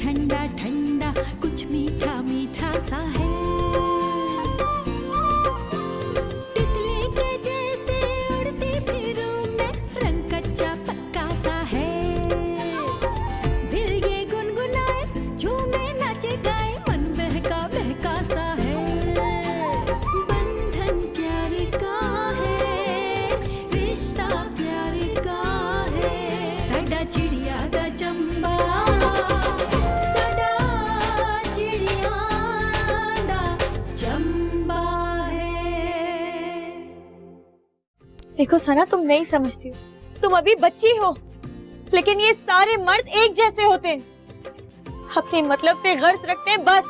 ठंडा ठंडा कुछ मीठा मीठा सा है। तितली के जैसे उड़ती फिरूं मैं, रंग कच्चा पक्का सा है। दिल ये गुनगुनाए झूमे नाचे गाए, मन बहका बहका सा है। बंधन प्यार का है, रिश्ता प्यार का है। साडा चिड़िया दा चंबा, साडा चिड़िया दा चंबा है। देखो सना, तुम नहीं समझती हो, तुम अभी बच्ची हो, लेकिन ये सारे मर्द एक जैसे होते हैं, अपने मतलब से गर्ज रखते हैं बस,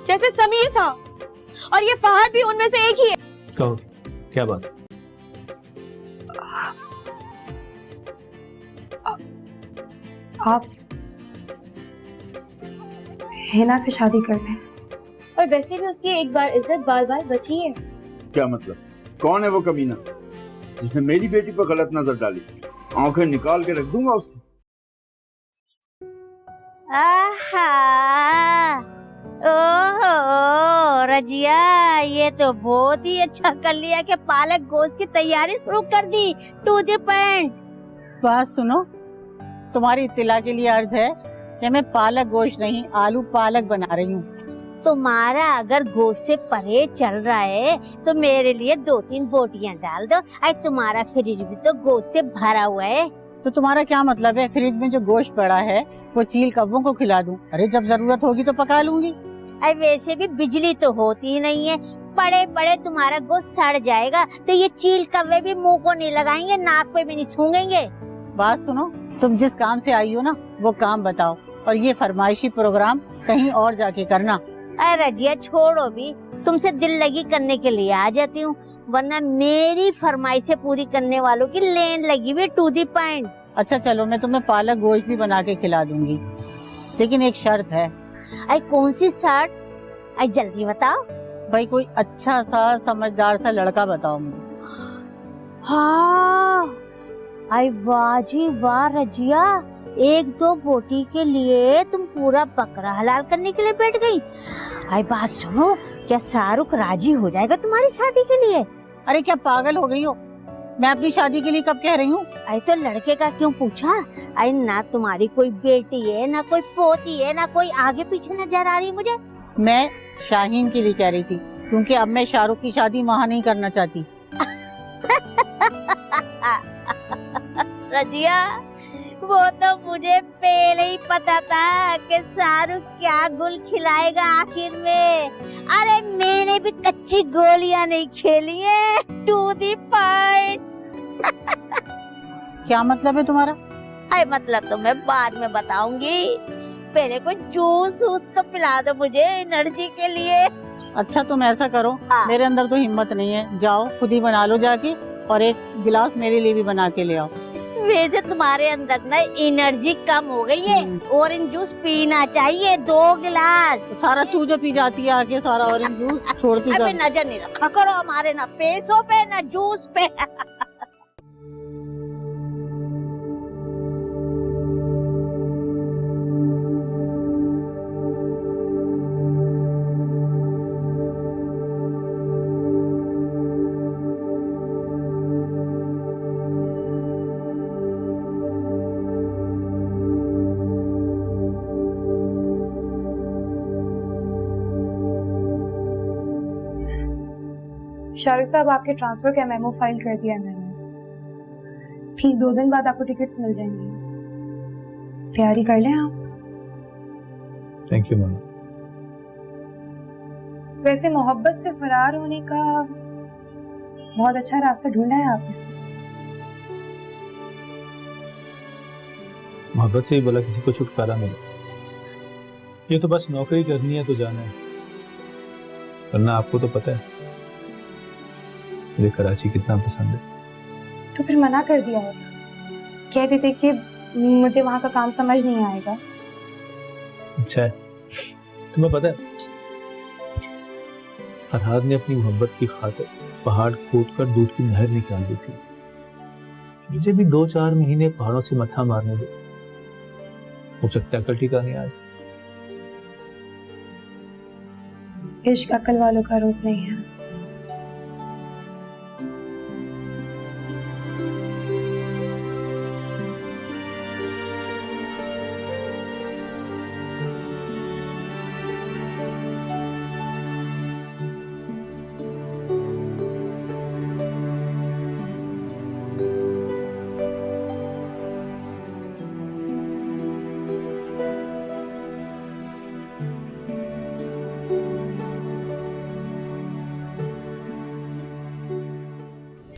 जैसे समीर था, और ये फहद भी उनमें से एक ही है। कहो क्या बात? आप हिना से शादी कर लें। और वैसे भी उसकी एक बार इज्जत बार बार बची है। क्या मतलब? कौन है वो कमीना जिसने मेरी बेटी पर गलत नजर डाली? आंखें निकाल के रख दूंगा उसकी। आहा, ओहो रजिया, ये तो बहुत ही अच्छा कर लिया कि पालक गोश्त की तैयारी शुरू कर दी। To the point. बात सुनो, तुम्हारी इत्तला के लिए अर्ज है कि मैं पालक गोश्त नहीं आलू पालक बना रही हूँ। तुम्हारा अगर गोश्त से परहेज चल रहा है तो मेरे लिए 2-3 बोटियां डाल दो। आज तुम्हारा फ्रिज भी तो गोश्त से भरा हुआ है। तो तुम्हारा क्या मतलब है फ्रिज में जो गोश्त पड़ा है वो चील कब्बों को खिला दूं? अरे जब जरूरत होगी तो पका लूंगी। अरे वैसे भी बिजली तो होती ही नहीं है, पड़े पड़े तुम्हारा गोश्त सड़ जाएगा तो ये चील कव्वे भी मुंह को नहीं लगाएंगे, नाक पे भी नहीं सूंघेंगे। बात सुनो, तुम जिस काम से आई हो ना वो काम बताओ, और ये फरमाइशी प्रोग्राम कहीं और जाके करना। अरे रजिया छोड़ो भी, तुमसे दिल लगी करने के लिए आ जाती हूँ, वरना मेरी फरमाइशें पूरी करने वालों की लेन लगी हुई। To the point. अच्छा चलो, मैं तुम्हें पालक गोश्त भी बना के खिला दूंगी, लेकिन एक शर्त है। अरे कौन सी शर्त? अरे जल्दी बताओ। भाई कोई अच्छा सा समझदार सा लड़का बताओ मुझे। हाँ, अरे वाह जी वाह रजिया, 1-2 बोटी के लिए तुम पूरा बकरा हलाल करने के लिए बैठ गई। अरे बात सुनो, क्या शाहरुख राजी हो जाएगा तुम्हारी शादी के लिए? अरे क्या पागल हो गई हो? मैं अपनी शादी के लिए कब कह रही हूँ? अरे तो लड़के का क्यों पूछा? अरे ना तुम्हारी कोई बेटी है, ना कोई पोती है, ना कोई आगे पीछे नजर आ रही मुझे। मैं शाहीन के लिए कह रही थी, क्योंकि अब मैं शाहरुख की शादी वहाँ नहीं करना चाहती। रजिया, वो तो मुझे पहले ही पता था कि शाहरुख क्या गुल खिलाएगा आखिर में। अरे मैंने भी कच्ची गोलियां नहीं खेली है। To the point. क्या मतलब है तुम्हारा? अरे मतलब तो मैं बाद में बताऊंगी, पहले कोई जूस वूस तो पिला दो मुझे एनर्जी के लिए। अच्छा तुम ऐसा करो, हाँ। मेरे अंदर तो हिम्मत नहीं है, जाओ खुद ही बना लो जाके, और एक गिलास मेरे लिए भी बना के ले आओ। वैसे तुम्हारे अंदर ना एनर्जी कम हो गई है, ऑरेंज जूस पीना चाहिए 2 गिलास। सारा तू जो पी जाती है आके, सारा ऑरेंज जूस छोड़ती अबे नजर नहीं रखा करो हमारे ना पैसों पे ना जूस पे। शाहरुख साहब, आपके ट्रांसफर का मेमो फाइल कर दिया है मैंने। ठीक 2 दिन बाद आपको टिकट्स मिल जाएंगी, तैयारी कर लें आप। Thank you Mona. वैसे मोहब्बत से फरार होने का बहुत अच्छा रास्ता ढूंढा है आपने। मोहब्बत से ही बोला किसी को छुटकारा मिले, ये तो बस नौकरी करनी है तो जाना है, वरना आपको तो पता है मुझे कराची कितना पसंद है। तो फिर मना कर दिया होता, कह देते कि मुझे वहां का काम समझ नहीं आएगा। अच्छा है, तुम्हें पता है फरहाद ने अपनी मोहब्बत की खातिर पहाड़ खोद कर दूध की नहर निकाल दी थी। मुझे भी 2-4 महीने पहाड़ों से मथा मारने दे, हो सकता है अकल ठिकाने आ जाए। इश्क अक्ल वालों का रूप नहीं है।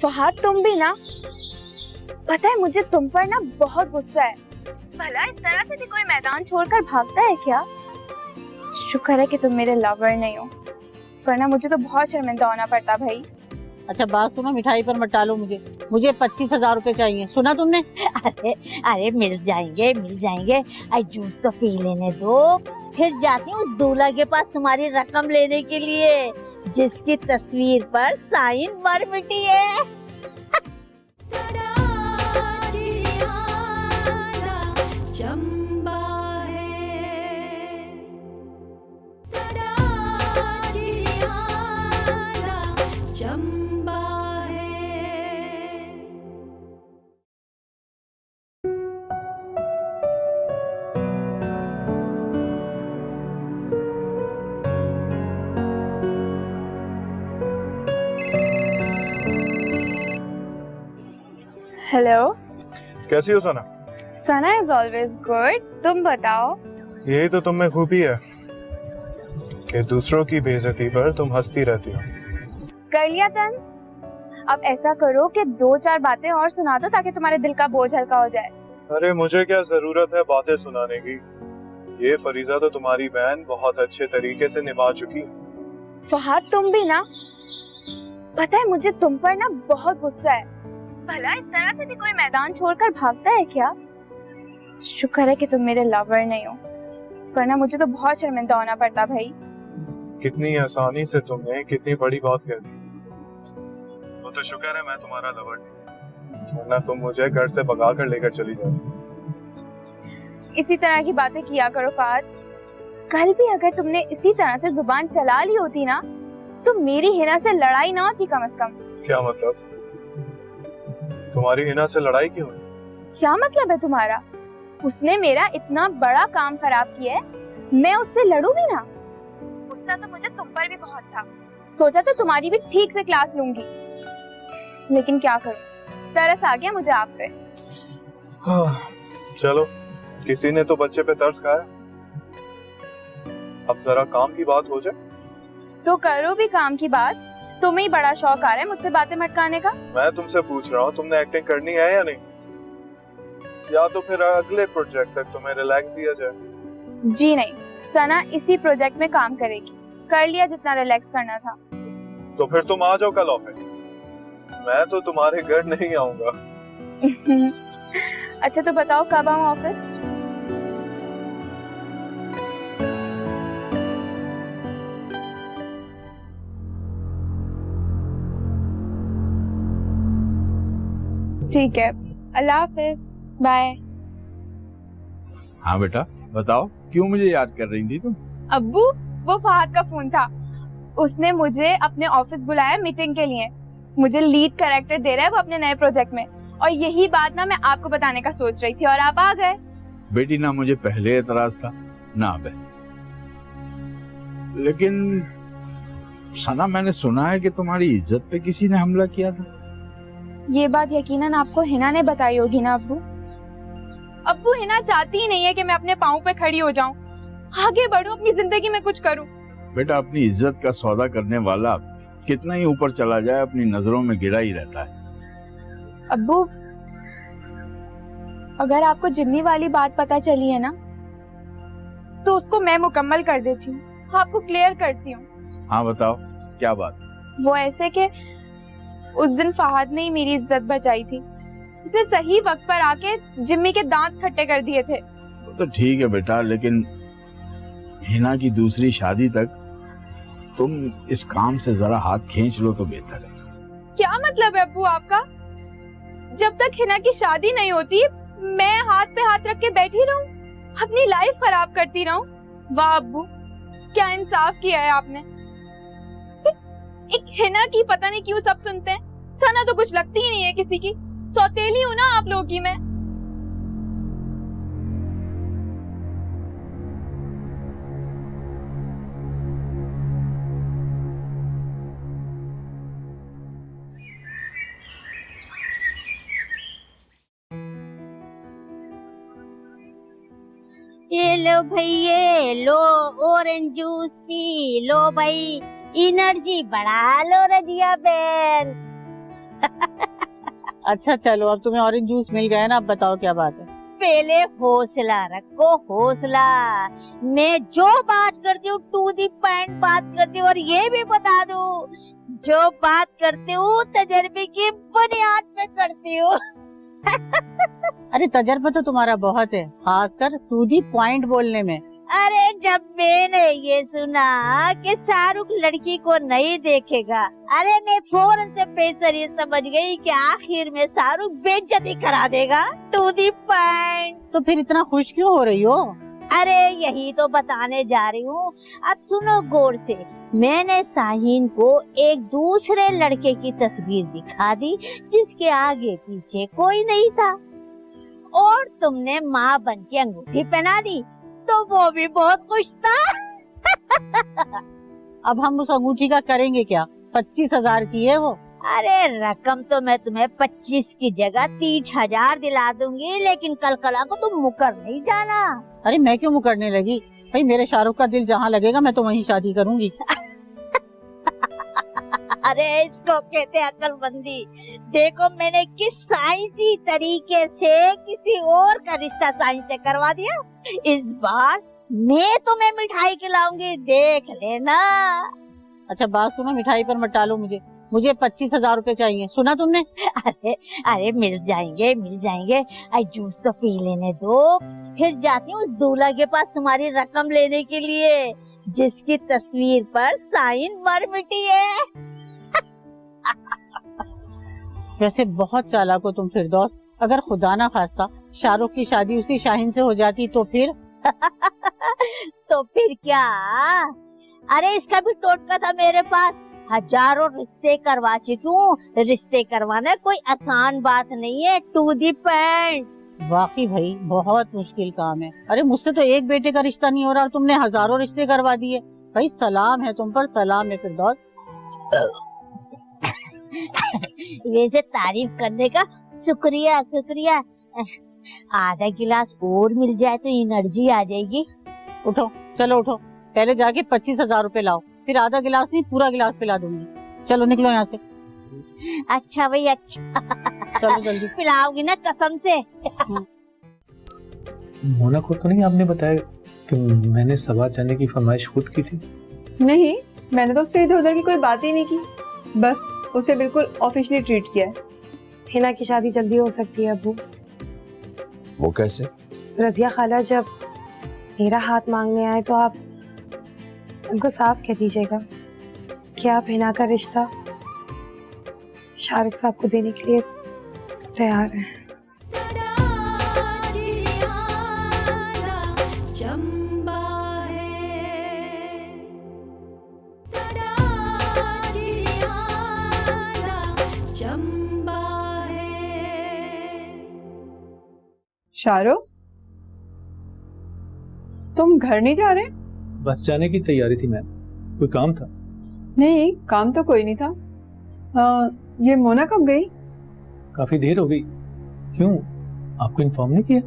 फहद तुम भी ना, पता है मुझे तुम पर ना बहुत गुस्सा है। भला इस तरह से भी कोई मैदान छोड़कर भागता है क्या? शुक्र है कि तुम मेरे लवर नहीं हो, वरना मुझे तो बहुत शर्मिंदा होना पड़ता भाई। अच्छा बात सुनो, मिठाई पर मत टालो मुझे 25,000 रुपए चाहिए, सुना तुमने? अरे अरे मिल जाएंगे मिल जाएंगे। आई जूस तो पी लेने दो, फिर जाती हूँ उस दूल्हा के पास तुम्हारी रकम लेने के लिए जिसकी तस्वीर पर साइन मर मिटी है। चंबा है सदा चिड़ियाना चंबा है। हेलो, कैसी हो सना? सना इज ऑलवेज गुड। तुम बताओ। यही तो तुम में खूबी है कि दूसरों की बेइज्जती पर तुम हंसती रहती हो। कर लिया तंज? अब ऐसा करो कि 2-4 बातें और सुना दो ताकि तुम्हारे दिल का बोझ हल्का हो जाए। अरे मुझे क्या जरूरत है बातें सुनाने की, ये फरीजा तो तुम्हारी बहन बहुत अच्छे तरीके से निभा चुकी है। फहद तुम भी ना, पता है मुझे तुम पर ना बहुत गुस्सा है। भला इस तरह से भी कोई मैदान छोड़कर भागता है क्या? शुक्र है कि तुम मेरे लवर नहीं हो, वरना मुझे तो बहुत शर्मिंदा होना पड़ता भाई। कितनी आसानी से तुमने कितनी बड़ी बात कह दी। वो तो शुक्र है मैं तुम्हारा लवर नहीं, वरना तुम मुझे घर से भगा कर लेकर चली जाती। इसी तरह की बातें किया करो फहद। कल भी अगर तुमने इसी तरह से जुबान चला ली होती ना, तो मेरी हिना से लड़ाई ना होती कम से कम। क्या मतलब? तुम्हारी हिना से लड़ाई क्यों? क्या मतलब है तुम्हारा? उसने मेरा इतना बड़ा काम खराब किया है, मैं उससे लड़ूं भी ना? गुस्सा तो मुझे तुम पर भी बहुत था, सोचा तो तुम्हारी भी ठीक से क्लास लूंगी, लेकिन क्या करूं, तरस आ गया मुझे आप पे। चलो, किसी ने तो बच्चे पे तरस खाया। अब जरा काम की बात हो जाए। तो करो भी काम की बात। तुम्हें ही बड़ा शौक आ रहा है मुझसे बातें मटकाने का। मैं तुमसे पूछ रहा हूँ तुमने एक्टिंग करनी है या नहीं, या तो फिर अगले प्रोजेक्ट तक तुम्हें रिलैक्स दिया जाए। जी नहीं, सना इसी प्रोजेक्ट में काम करेगी। कर लिया जितना रिलैक्स करना था। तो फिर तुम आ जाओ कल ऑफिस, मैं तो तुम्हारे घर नहीं आऊंगा। अच्छा तो बताओ कब आऊं ऑफिस? ठीक है, अल्लाह हाफिज, बाय। हाँ बेटा बताओ, क्यों मुझे याद कर रही थी तुम? अब्बू, वो फहद का फोन था, उसने मुझे अपने ऑफिस बुलाया मीटिंग के लिए। मुझे लीड कैरेक्टर दे रहा है वो अपने नए प्रोजेक्ट में, और यही बात ना मैं आपको बताने का सोच रही थी और आप आ गए। बेटी ना मुझे पहले एतराज था ना अब, लेकिन सना मैंने सुना है कि तुम्हारी इज्जत पे किसी ने हमला किया था। ये बात यकीनन आपको हिना ने बताई होगी ना अब्बू? अब्बू, हिना चाहती ही नहीं है कि मैं अपने पाँव पे खड़ी हो जाऊं, आगे बढ़ूं, अपनी जिंदगी में कुछ करूं। बेटा अपनी इज्जत का सौदा करने वाला कितना ही ऊपर चला जाए अपनी नजरों में गिरा ही रहता है। अब्बू, अगर आपको जिम्मी वाली बात पता चली है ना, तो उसको मैं मुकम्मल कर देती हूँ, आपको क्लियर करती हूँ। हाँ बताओ क्या बात? वो ऐसे कि उस दिन फहद ने ही मेरी इज्जत बचाई थी। उसने सही वक्त पर आके जिम्मी के दांत खट्टे कर दिए थे। तो ठीक है बेटा, लेकिन हिना की दूसरी शादी तक तुम इस काम से जरा हाथ खींच लो तो बेहतर है। क्या मतलब है अब्बू आपका? जब तक हिना की शादी नहीं होती मैं हाथ पे हाथ रख के बैठी रहूं, अपनी लाइफ खराब करती रहूं? वाह अब्बू, क्या इंसाफ किया है आपने। एक हिना की पता नहीं क्यों सब सुनते हैं। सना तो कुछ लगती ही नहीं है किसी की। सौतेली हूँ ना आप लोगों की मैं। ये लो भैया, लो ऑरेंज जूस पी लो भाई, एनर्जी बढ़ा लो रजिया बहन। अच्छा चलो, अब तुम्हें ऑरेंज जूस मिल गया ना, अब बताओ क्या बात है। पहले हौसला रखो, हौसला। मैं जो बात करती हूँ टू दी पॉइंट बात करती हूँ, और ये भी बता दूँ जो बात करती हूँ तजर्बे की बुनियाद पे करती हूँ। अरे तजर्बा तो तुम्हारा बहुत है, खासकर टू दी पॉइंट बोलने में। अरे जब मैंने ये सुना कि शाहरुख लड़की को नहीं देखेगा, अरे मैं फौरन से पेसर ये समझ गई कि आखिर में शाहरुख बेइज्जती करा देगा। To the point. तो फिर इतना खुश क्यों हो रही हो? अरे यही तो बताने जा रही हूँ, अब सुनो गौर से। मैंने शाहीन को एक दूसरे लड़के की तस्वीर दिखा दी जिसके आगे पीछे कोई नहीं था, और तुमने माँ बन के अंगूठी पहना दी तो वो भी बहुत खुश था। अब हम उस अंगूठी का करेंगे क्या? 25,000 की है वो। अरे रकम तो मैं तुम्हें 25 की जगह 30,000 दिला दूंगी, लेकिन कल कला को तुम मुकर नहीं जाना। अरे मैं क्यों मुकरने लगी भाई, मेरे शाहरुख का दिल जहाँ लगेगा मैं तो वहीं शादी करूंगी। अरे इसको कहते हैं अक्लमंदी। देखो मैंने किस साइंसी तरीके से किसी और का रिश्ता साइंस से करवा दिया। इस बार मैं तुम्हें मिठाई खिलाऊंगी, देख लेना। अच्छा बात सुनो, मिठाई पर मत टालो मुझे 25,000 रुपए चाहिए, सुना तुमने? अरे अरे मिल जाएंगे। आई जूस तो पी लेने दो, फिर जाती हूँ उस दूल्हा के पास तुम्हारी रकम लेने के लिए जिसकी तस्वीर पर साइन मर मिटी है। वैसे बहुत चालाक हो तुम फिरदौस। अगर खुदा ना खास्ता शाहरुख की शादी उसी शाहीन से हो जाती तो फिर तो फिर क्या? अरे इसका भी टोटका था मेरे पास। हजारों रिश्ते करवा चुकी हूँ। रिश्ते करवाना कोई आसान बात नहीं है। To the point. वाकई भाई बहुत मुश्किल काम है। अरे मुझसे तो एक बेटे का रिश्ता नहीं हो रहा और तुमने हजारों रिश्ते करवा दिए। भाई सलाम है तुम पर, सलाम है फिरदौस। वैसे तारीफ करने का शुक्रिया। आधा गिलास और मिल जाए तो एनर्जी आ जाएगी। उठो, चलो उठो, पहले जाके 25,000 रुपए लाओ, फिर आधा गिलास नहीं पूरा गिलास पिला दूंगी। चलो निकलो यहाँ से। अच्छा भाई अच्छा। चलो जल्दी। पिलाओगी ना कसम से? मोना को तो नहीं आपने बताया कि मैंने सवा जाने की फरमाइश खुद की थी? नहीं, मैंने तो उससे इधर उधर की कोई बात ही नहीं की, बस उसे बिल्कुल ऑफिशियली ट्रीट किया है। हिना की शादी जल्दी हो सकती है अब्बू। वो कैसे? रजिया खाला जब मेरा हाथ मांगने आए तो आप उनको साफ कह दीजिएगा कि आप हिना का रिश्ता शाहरुख साहब को देने के लिए तैयार हैं। शाहरुख, तुम घर नहीं जा रहे? बस जाने की तैयारी थी मैम, कोई काम था? नहीं, काम तो कोई नहीं था। ये मोना कब गई? काफी देर हो गई। क्यों, आपको इन्फॉर्म नहीं किया?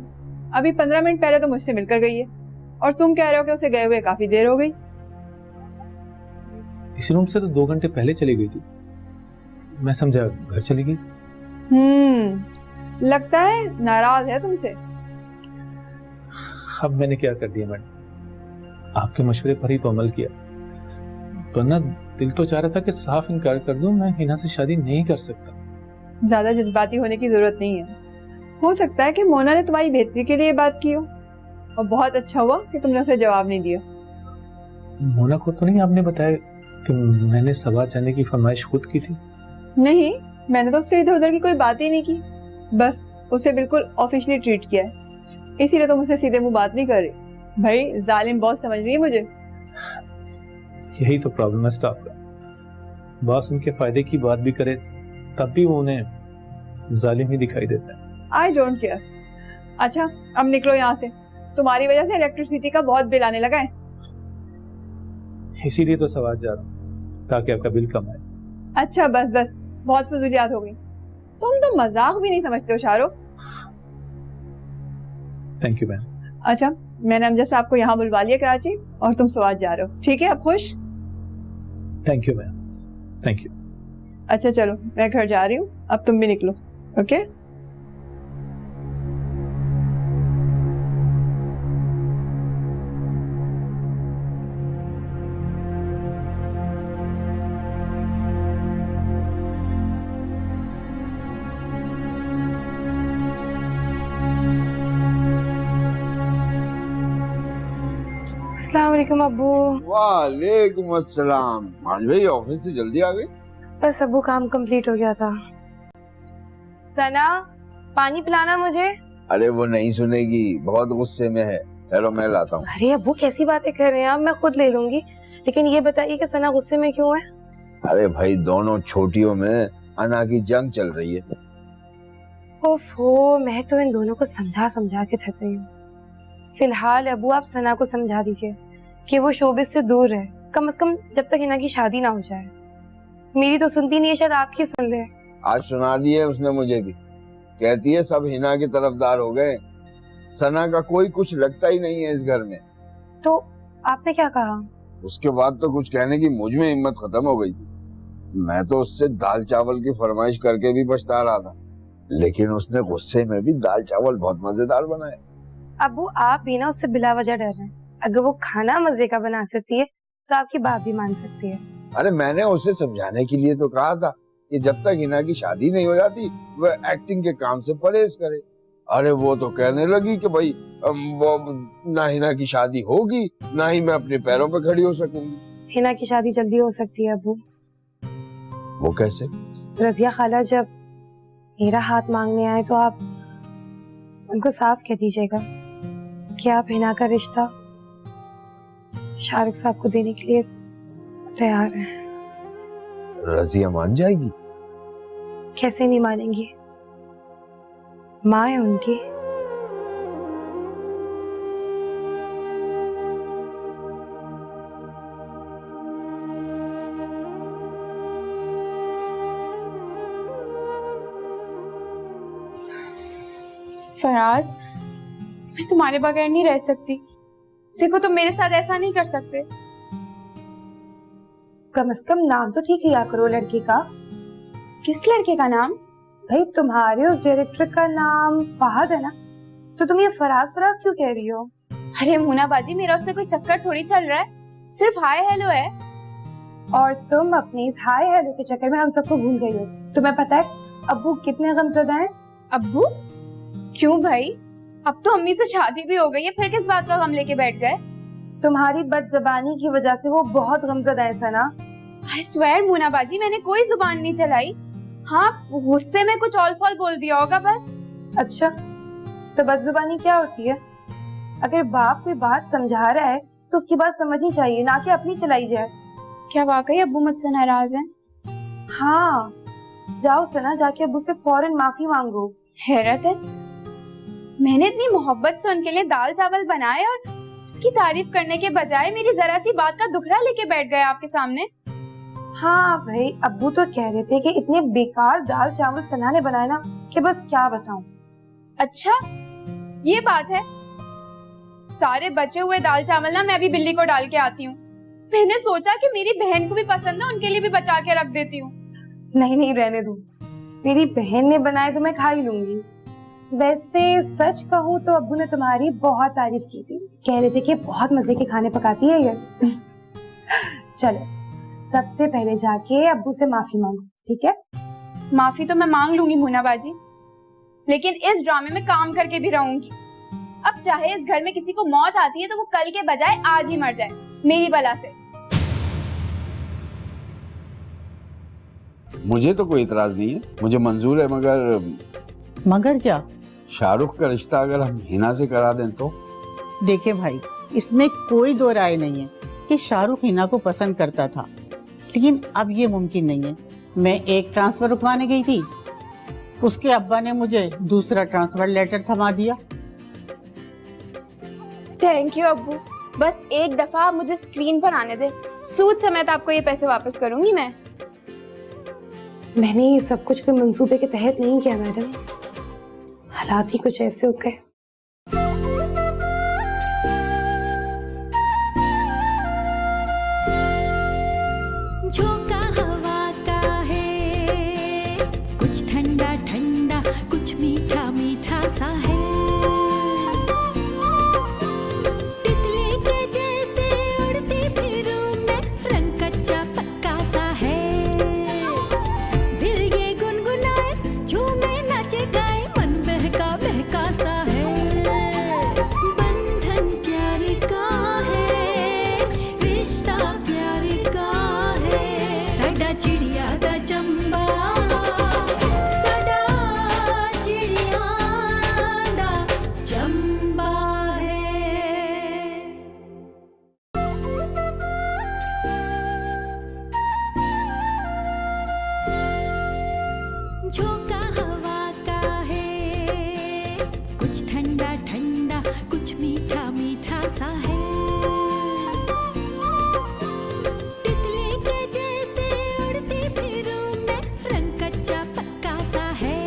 अभी 15 मिनट पहले तो मुझसे मिलकर गई है, और तुम कह रहे हो कि उसे गए हुए काफी देर हो गई। इस रूम से तो 2 घंटे पहले चली गई थी। मैं समझा घर चली गई। लगता है नाराज है तुमसे। अब मैंने क्या कर दिया मैडम, आपके मशवरे पर ही तो अमल किया। तो ना दिल तो चाह रहा था कि साफ इनकार कर दूं, मैं हिना से शादी नहीं कर सकता। ज्यादा जज्बाती होने की जरूरत नहीं है। हो सकता है कि मोना ने तुम्हारी बेहतरी के लिए बात की हो, और बहुत अच्छा हुआ कि तुमने उसे जवाब नहीं दिया। मोना को तो नहीं आपने बताया कि मैंने सवा जाने की फरमाइश खुद की थी? नहीं, मैंने तो उससे इधर उधर की कोई बात ही नहीं की, बस उसे बिल्कुल ऑफिशियली ट्रीट किया है। इसीलिए तो मुझसे सीधे मुंह बात नहीं कर रही। भाई जालिम बॉस समझ रही है मुझे। यही तो प्रॉब्लम है स्टाफ का, बॉस उनके फायदे की बात भी करे तब भी वो उन्हें जालिम ही दिखाई देता है। I don't care. अच्छा अब निकलो यहाँ से, तुम्हारी वजह से इलेक्ट्रिसिटी का बहुत बिल आने लगा है। इसीलिए तो सवाल जा रहा हूँ ताकि आपका बिल कम आए। अच्छा बस बस, बहुत फजूलियात हो गई। तुम तो मजाक भी नहीं समझते हो शाहरुख। Thank you ma'am. अच्छा मैंने अमजद साहब को यहाँ बुलवा लिया कराची और तुम स्वाद जा रहे हो, ठीक है? अब खुश? Thank you ma'am, thank you. अच्छा चलो मैं घर जा रही हूँ, अब तुम भी निकलो। ओके अस्सलाम वालेकुम अब्बू। वालेकुम अस्सलाम। आज भाई ऑफिस से जल्दी आ गई? बस अब्बू काम कंप्लीट हो गया था। सना पानी पिलाना मुझे। अरे वो नहीं सुनेगी, बहुत गुस्से में है। चलो मैं लाता हूँ। अरे अब्बू कैसी बातें कर रहे हैं आप, मैं खुद ले लूंगी। लेकिन ये बताइए कि सना गुस्से में क्यों है? अरे भाई दोनों छोटियों में अना की जंग चल रही है। ओफो, मैं तो इन दोनों को समझा समझा के थक गई हूँ। फिलहाल अब्बू आप सना को समझा दीजिए कि वो शोबिस से दूर रहे, कम से कम जब तक हिना की शादी ना हो जाए। मेरी तो सुनती नहीं है, शायद आपकी सुन ले। आज सुना दी है उसने मुझे भी। कहती है सब हिना के तरफदार हो गए, सना का कोई कुछ लगता ही नहीं है इस घर में। तो आपने क्या कहा? उसके बाद तो कुछ कहने की मुझ में हिम्मत खत्म हो गई थी। मैं तो उससे दाल चावल की फरमाइश करके भी पछता रहा था, लेकिन उसने गुस्से में भी दाल चावल बहुत मजेदार बनाए। अब्बू आप भी ना उससे बिला वजह डर रहे हैं। अगर वो खाना मजे का बना सकती है तो आपकी बात भी मान सकती है। अरे मैंने उसे समझाने के लिए तो कहा था कि जब तक हिना की शादी नहीं हो जाती वह एक्टिंग के काम से परहेज करे। अरे वो तो कहने लगी कि भाई वो ना हिना की शादी होगी ना ही मैं अपने पैरों पे खड़ी हो सकूंगी। हिना की शादी जल्दी हो सकती है अब्बू। वो कैसे? रजिया खाला जब मेरा हाथ मांगने आए तो आप उनको साफ कह दीजिएगा कि आप हिना का रिश्ता शाहरुख साहब को देने के लिए तैयार हैं। रजिया मान जाएगी? कैसे नहीं मानेंगी, माँ है उनकी। फराज, मैं तुम्हारे बगैर नहीं रह सकती। देखो तुम मेरे साथ ऐसा नहीं कर सकते। कम से कम नाम तो ठीक लिया करो लड़की का। किस लड़के का नाम? भाई तुम्हारे उस डायरेक्टर का नाम फहद है ना, तो तुम ये फराज फराज क्यों कह रही हो? अरे मुना बाजी, मेरा उससे कोई चक्कर थोड़ी चल रहा है, सिर्फ हाय हेलो है। और तुम अपनी इस हाय हेलो के चक्कर में हम सबको भूल गई हो। तुम्हें पता है अब्बू कितने गमज़दा हैं? अब्बू? क्यों भाई, अब तो अम्मी से शादी भी हो गई है, फिर किस बात का गम लेके बैठ गए? तुम्हारी बदज़बानी की वजह से वो बहुत गमज़दा है सना। आई स्वेयर मुना बाजी, मैंने कोई जुबान नहीं चलाई। हाँ, गुस्से में कुछ ऑल फॉल बोल दिया होगा बस। अच्छा, तो बदजुबानी क्या होती है? अगर बाप कोई बात समझा रहा है तो उसकी बात समझनी चाहिए, ना कि अपनी चलाई जाए। क्या वाकई अब्बू मुझसे नाराज हैं? हाँ, जाओ सना, जाके अब्बू से फौरन माफी मांगो। हैरत है, मैंने इतनी मोहब्बत से उनके लिए दाल चावल बनाए और उसकी तारीफ करने के बजाय मेरी जरा सी बात का दुखड़ा लेके बैठ गए आपके सामने। हाँ भाई, अब्बू तो कह रहे थे कि इतने बेकार दाल चावल सना ने बनाए ना कि बस क्या बताऊं। अच्छा ये बात है, सारे बचे हुए दाल चावल ना मैं अभी बिल्ली को डाल के आती हूँ। मैंने सोचा कि मेरी बहन को भी पसंद है, उनके लिए भी बचा के रख देती हूँ। नहीं नहीं, रहने दो, मेरी बहन ने बनाए तो मैं खा ही लूंगी। वैसे सच कहूँ तो अब्बू ने तुम्हारी बहुत तारीफ की थी, कह रहे थे कि बहुत मजे के खाने पकाती है ये। चलो सबसे पहले जाके अब्बू से माफी मांगो, ठीक है? माफी तो मैं मांग लूंगी मुना बाजी, लेकिन इस ड्रामे में काम करके भी रहूंगी। अब चाहे इस घर में किसी को मौत आती है तो वो कल के बजाय आज ही मर जाए मेरी बला से। मुझे तो कोई इतराज नहीं है, मुझे मंजूर है, मगर क्या? शाहरुख का रिश्ता अगर हम हिना से करा दें तो? देखिए भाई, इसमें कोई दो राय नहीं है कि शाहरुख हिना को पसंद करता था, लेकिन अब ये मुमकिन नहीं है। मैं एक ट्रांसफर रुकवाने गई थी, उसके अब्बा ने मुझे दूसरा ट्रांसफर लेटर थमा दिया। थैंक यू अब्बू, बस एक दफा आप मुझे स्क्रीन पर आने दे, सूद समेत आपको ये पैसे वापस करूंगी मैं। मैंने ये सब कुछ कोई मंसूबे के तहत नहीं किया मैडम, हालात ही कुछ ऐसे हो गए। झोंका हवा का है, कुछ ठंडा ठंडा कुछ मीठा मीठा सा है, तितली के जैसे उड़ती फिरूं मैं, रंग कच्चा पक्का सा है, दिल ये गुनगुनाए झूमे नाचे गाए, मन बहका बहका सा है, बंधन प्यार का है, रिश्ता प्यार का है, साडा चिड़िया दा चंबा, साडा चिड़िया दा चंबा है। झोंका हवा का है, कुछ ठंडा ठंडा कुछ मीठा मीठा सा है, तितली के जैसे उड़ती फिरूं मैं, रंग कच्चा पक्का सा है,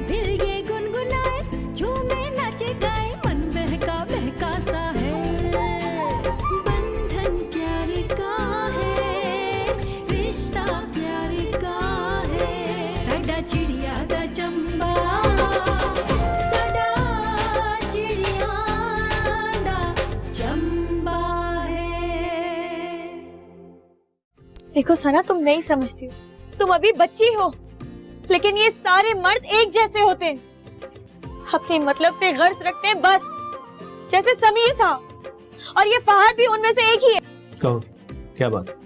दिल ये गुनगुनाए झूमे नाचे गाए, मन बहका बहका सा है, बंधन प्यार का है, रिश्ता प्यार का है, साडा चिड़िया दा चंबा, साडा चिड़िया दा चंबा है। देखो सना, तुम नहीं समझती हो, तुम अभी बच्ची हो, लेकिन ये सारे मर्द एक जैसे होते हैं, अपने मतलब से गर्ज रखते हैं बस, जैसे समीर था, और ये फहद भी उनमें से एक ही है। कहो क्या बात?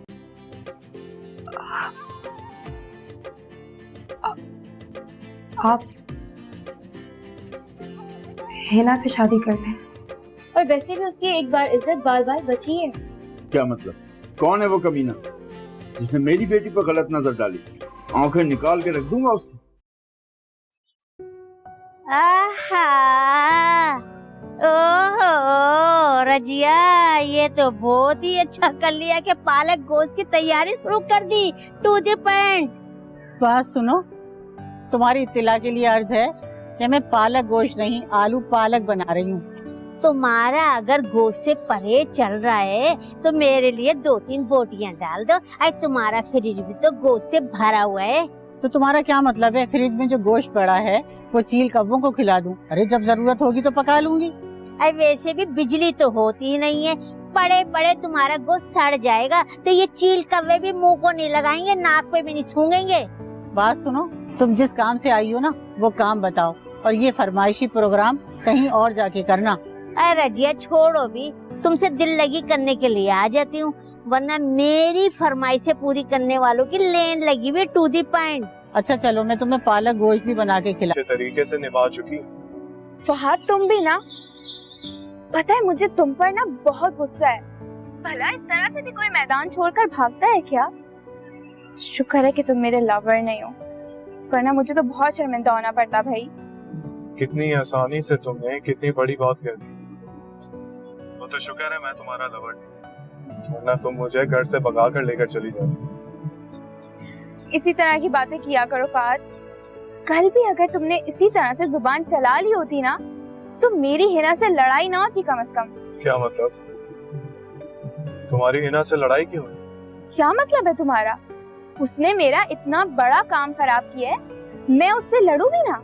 आप हिना से शादी कर लें। और वैसे भी उसकी एक बार इज्जत बाल बाल बची है। क्या मतलब? कौन है वो कमीना जिसने मेरी बेटी पर गलत नजर डाली? आंखें निकाल के रख दूंगा उसकी। आहा, ओहो रजिया, ये तो बहुत ही अच्छा कर लिया कि पालक गोश्त की तैयारी शुरू कर दी, टू द पॉइंट। बात सुनो, तुम्हारी इत्तला के लिए अर्ज है कि मैं पालक गोश्त नहीं आलू पालक बना रही हूँ। तुम्हारा अगर गोश्त से परहेज चल रहा है तो मेरे लिए 2-3 बोटियां डाल दो। आज तुम्हारा फ्रिज भी तो गोश्त से भरा हुआ है। तो तुम्हारा क्या मतलब है फ्रिज में जो गोश्त पड़ा है वो चील कौवों को खिला दूं? अरे जब जरूरत होगी तो पका लूंगी। अरे वैसे भी बिजली तो होती ही नहीं है, पड़े पड़े तुम्हारा गोश्त सड़ जाएगा तो ये चील कौवे भी मुंह को नहीं लगाएंगे, नाक पे भी नहीं सूंघेंगे। बात सुनो, तुम जिस काम से आई हो ना वो काम बताओ, और ये फरमाइशी प्रोग्राम कहीं और जाके करना। अरे रजिया छोड़ो भी, तुमसे दिल लगी करने के लिए आ जाती हूँ, वरना मेरी फरमाइशें पूरी करने वालों की लेन लगी हुई टू दी पॉइंट। अच्छा चलो, मैं तुम्हें पालक गोश्त भी बना के खिला। अच्छे तरीके से निभा चुकी। फहद तुम भी ना, पता है मुझे तुम पर ना बहुत गुस्सा है। भला इस तरह से भी कोई मैदान छोड़कर भागता है क्या? शुक्र है कि तुम मेरे लवर नहीं हो, वरना मुझे तो बहुत शर्मिंदा होना पड़ता भाई। कितनी आसानी से तुमने कितनी बड़ी बात कह दी। वो तो शुक्र है मैं तुम्हारा लवर नहीं, वरना तुम मुझे घर से भगा कर लेकर चली जाती। इसी तरह की बातें किया करो फहद। कल भी अगर तुमने इसी तरह से जुबान चला ली होती ना तो मेरी हिना से लड़ाई ना होती कम से कम। क्या मतलब? तुम्हारी हिना से लड़ाई क्यों है? क्या मतलब है तुम्हारा? उसने मेरा इतना बड़ा काम खराब किया है, मैं उससे लड़ूं भी ना?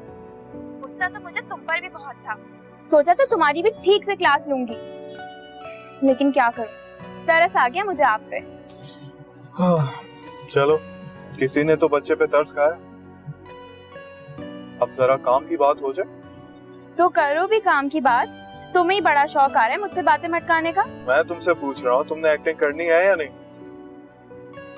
गुस्सा तो मुझे तुम पर भी बहुत था, सोचा था तुम्हारी भी ठीक से क्लास लूंगी, लेकिन क्या करूं, तरस आ गया मुझे आप पे। चलो, किसी ने तो बच्चे पे तरस खाया। अब जरा काम की बात हो जाए। तो करो भी काम की बात, तुम्हें ही बड़ा शौक आ रहा है मुझसे बातें मटकाने का। मैं तुमसे पूछ रहा हूँ, तुमने एक्टिंग करनी है या नहीं?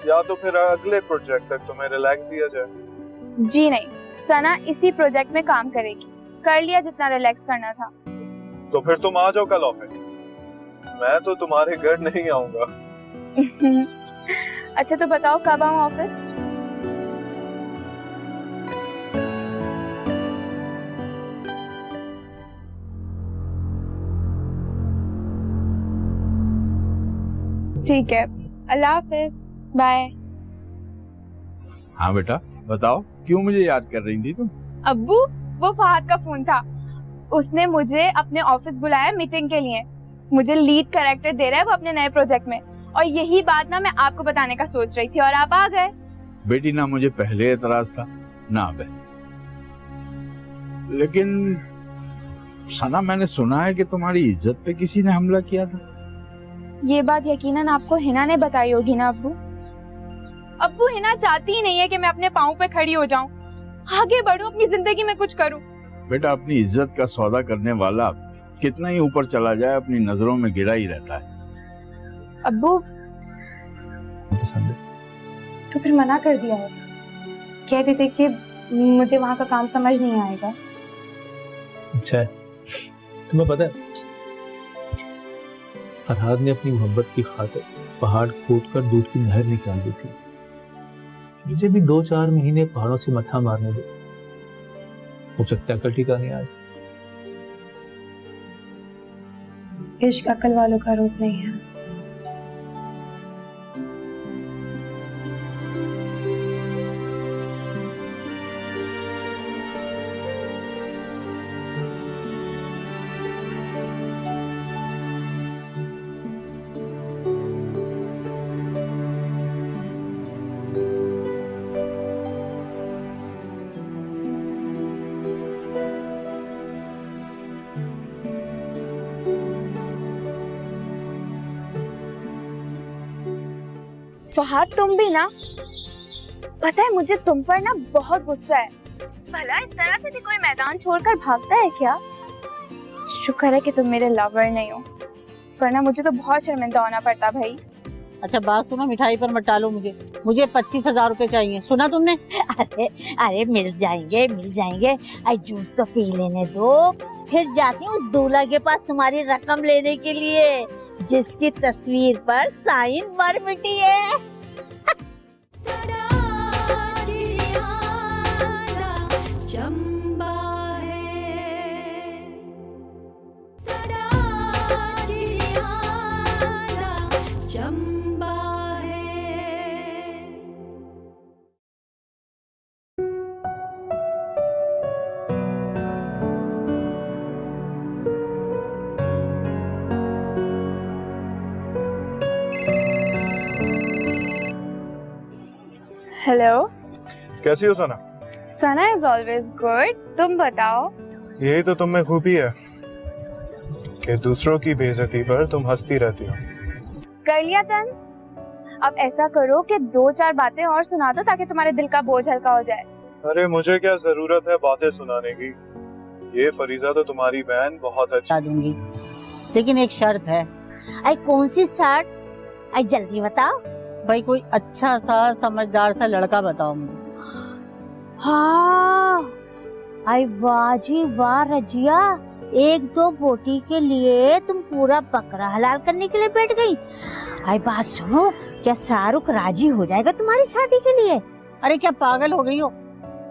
या तो फिर अगले प्रोजेक्ट तक तुम्हें रिलैक्स दिया जाए। जी नहीं, सना इसी प्रोजेक्ट में काम करेगी, कर लिया जितना रिलैक्स करना था। तो फिर तुम आ जाओ कल ऑफिस, मैं तो तुम्हारे घर नहीं आऊंगा। अच्छा तो बताओ कब आऊँ ऑफिस? ठीक है, अल्लाह हाफिज, बाय। हाँ बेटा बताओ, क्यों मुझे याद कर रही थी तुम? अब्बू, वो फहद का फोन था। उसने मुझे अपने ऑफिस बुलाया मीटिंग के लिए। मुझे लीड कैरेक्टर दे रहा है वो अपने नए प्रोजेक्ट में, और यही बात ना मैं आपको बताने का सोच रही थी और आप आ गए। बेटी ना मुझे पहले एतराज था ना बे, लेकिन सना मैंने सुना है कि तुम्हारी इज्जत पे किसी ने हमला किया था। ये बात यकीनन आपको हिना ने बताई होगी ना अब्बू? अब्बू, हिना चाहती ही नहीं है कि मैं अपने पाँव पे खड़ी हो जाऊं, आगे बढ़ूं, अपनी जिंदगी में कुछ करूं। बेटा अपनी इज्जत का सौदा करने वाला कितना ही ऊपर चला जाए अपनी नजरों में गिरा ही रहता है। अब्बू पसंद है तो फिर मना कर दिया होगा, कह देते कि मुझे वहाँ का काम समझ नहीं आएगा। अच्छा है, तुम्हें पता है फरहाद ने अपनी मोहब्बत की खातिर पहाड़ खोदकर दूध की नहर निकाल दी थी। मुझे भी 2-4 महीने पहाड़ों से मथा मारने दो, हो सकता है अकल ठिकाने आ जाए। इश्क अकल वालों का रूप नहीं है। फहद, तुम भी ना, पता है मुझे तुम पर ना बहुत गुस्सा है। भला इस तरह से भी कोई मैदान छोड़कर भागता है क्या? शुक्र है कि तुम मेरे लवर नहीं हो, वरना मुझे तो बहुत शर्मिंदा होना पड़ता भाई। अच्छा बात सुनो, मिठाई पर मत टालो मुझे 25,000 रुपए चाहिए, सुना तुमने? अरे अरे मिल जाएंगे मिल जाएंगे, आई जूस तो पी लेने दो, फिर जाती हूँ दूल्हा के पास तुम्हारी रकम लेने के लिए, जिसकी तस्वीर पर साइन मर मिटी है। चंबा है, सदा चिड़ियाना चंबा है। हेलो, कैसी हो सना? सना इज ऑलवेज गुड, तुम बताओ। यही तो तुम में खूबी है कि दूसरों की बेइज्जती पर तुम हंसती रहती हो। कर लिया तंज? अब ऐसा करो कि 2-4 बातें और सुना दो ताकि तुम्हारे दिल का बोझ हल्का हो जाए। अरे मुझे क्या जरूरत है बातें सुनाने की, ये फरीजा तो तुम्हारी बहन बहुत अच्छी। बता दूंगी, लेकिन एक शर्त है। आई कौन सी शर्त? आई जल्दी बताओ। भाई कोई अच्छा सा समझदार सा लड़का बताओ मुझे। हाँ, आई वाह जी वाह रजिया, 1-2 बोटी के लिए तुम पूरा बकरा हलाल करने के लिए बैठ गई। आई बात सुनो, क्या शाहरुख राजी हो जाएगा तुम्हारी शादी के लिए? अरे क्या पागल हो गई हो,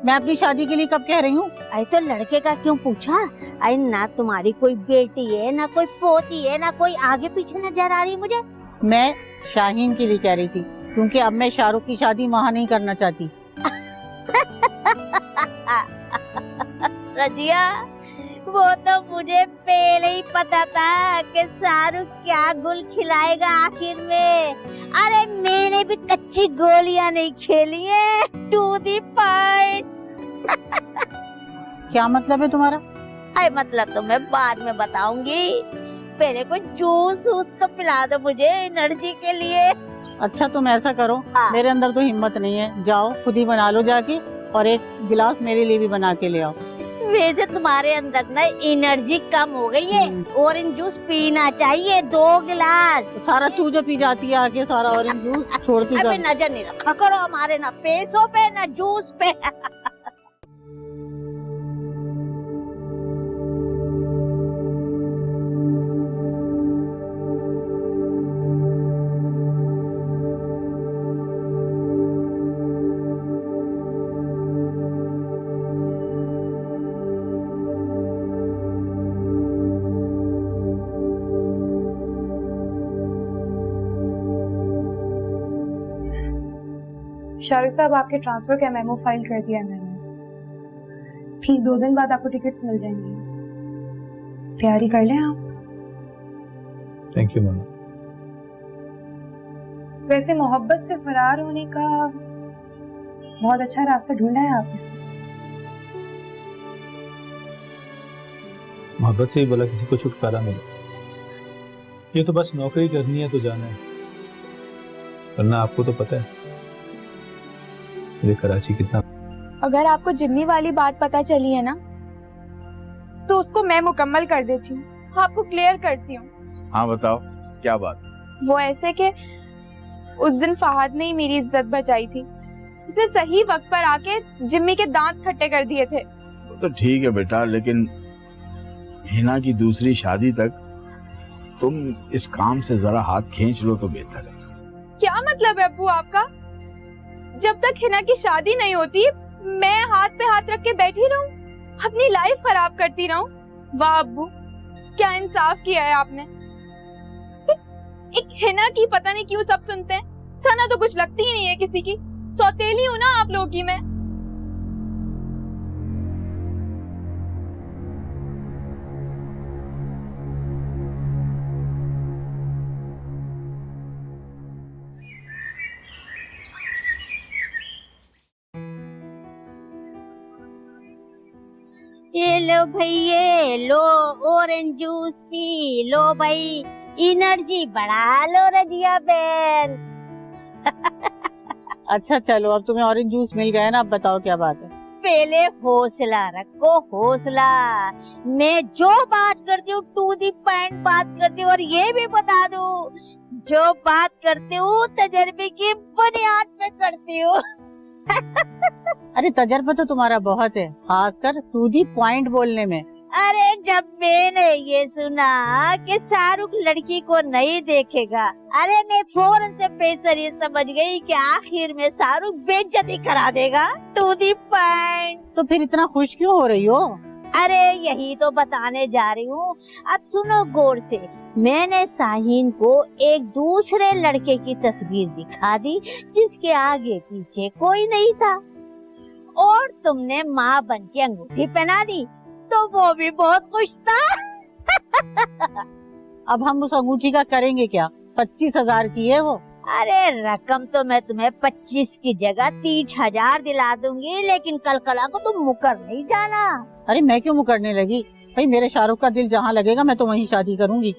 मैं अपनी शादी के लिए कब कह रही हूँ? आई तो लड़के का क्यों पूछा? आई ना तुम्हारी कोई बेटी है ना कोई पोती है ना कोई आगे पीछे नजर आ रही मुझे। मैं शाहीन के लिए कह रही थी, क्योंकि अब मैं शाहरुख की शादी वहाँ नहीं करना चाहती। रजिया, वो तो मुझे पहले ही पता था कि शाहरुख क्या गुल खिलाएगा आखिर में। अरे मैंने भी कच्ची गोलियां नहीं खेली है, टू दी पॉइंट। क्या मतलब है तुम्हारा? अरे मतलब तो मैं बाद में बताऊंगी, पहले कोई जूस तो पिला दो मुझे एनर्जी के लिए। अच्छा तुम ऐसा करो, हाँ। मेरे अंदर तो हिम्मत नहीं है, जाओ खुद ही बना लो जाके, और एक गिलास मेरे लिए भी बना के ले आओ। वैसे तुम्हारे अंदर ना एनर्जी कम हो गई है, ऑरेंज जूस पीना चाहिए 2 गिलास। सारा तू जो पी जाती है आके, सारा ऑरेंज जूस छोड़ती अबे जा। नजर नहीं रखा करो हमारे ना पैसों पे ना जूस पे। शाहरुख साहब आपके ट्रांसफर का मेमो फाइल कर दिया है मैंने। ठीक 2 दिन बाद आपको टिकट्स मिल जाएंगी, तैयारी कर लें आप। Thank you Mona. वैसे मोहब्बत से फरार होने का बहुत अच्छा रास्ता ढूंढा है आपने। मोहब्बत से ही बोला किसी को छुटकारा मिले। ये तो बस नौकरी करनी है तो जाना है, वरना आपको तो पता है ये कराची कितना। अगर आपको जिम्मी वाली बात पता चली है ना, तो उसको मैं मुकम्मल कर देती हूँ, आपको क्लियर करती हूँ। हाँ बताओ क्या बात। वो ऐसे कि उस दिन फहद ने ही मेरी इज्जत बचाई थी। उसने सही वक्त पर आके जिम्मी के दांत खट्टे कर दिए थे। तो ठीक है बेटा, लेकिन हिना की दूसरी शादी तक तुम इस काम से जरा हाथ खींच लो तो बेहतर है। क्या मतलब है अब्बू आपका? जब तक हिना की शादी नहीं होती मैं हाथ पे हाथ रख के बैठी रहूं, अपनी लाइफ खराब करती रहूं? वाह अब्बू, क्या इंसाफ किया है आपने। एक हिना की पता नहीं क्यों सब सुनते हैं, सना तो कुछ लगती ही नहीं है किसी की। सौतेली हूं ना आप लोगों की मैं। ये लो भैया, लो ऑरेंज जूस पी लो भाई, एनर्जी बढ़ा लो रजिया बहन। अच्छा चलो, अब तुम्हें ऑरेंज जूस मिल गया ना, अब बताओ क्या बात है। पहले हौसला रखो, हौसला। मैं जो बात करती हूँ टू दी पॉइंट बात करती हूँ, और ये भी बता दूँ जो बात करती हूँ तजर्बे की बुनियाद पे करती हूँ। अरे तजर्बा तो तुम्हारा बहुत है, खासकर टू दी पॉइंट बोलने में। अरे जब मैंने ये सुना कि शाहरुख लड़की को नहीं देखेगा, अरे मैं फौरन से पेसर ये समझ गई कि आखिर में शाहरुख बेइज्जती करा देगा। To the point. तो फिर इतना खुश क्यों हो रही हो? अरे यही तो बताने जा रही हूँ, अब सुनो गौर से। मैंने शाहीन को एक दूसरे लड़के की तस्वीर दिखा दी जिसके आगे पीछे कोई नहीं था, और तुमने माँ बन के अंगूठी पहना दी तो वो भी बहुत खुश था। अब हम उस अंगूठी का करेंगे क्या? 25,000 की है वो। अरे रकम तो मैं तुम्हें 25 की जगह 30,000 दिला दूंगी, लेकिन कल कला को तुम मुकर नहीं जाना। अरे मैं क्यों मुकरने लगी भाई, मेरे शाहरुख का दिल जहाँ लगेगा मैं तो वहीं शादी करूंगी।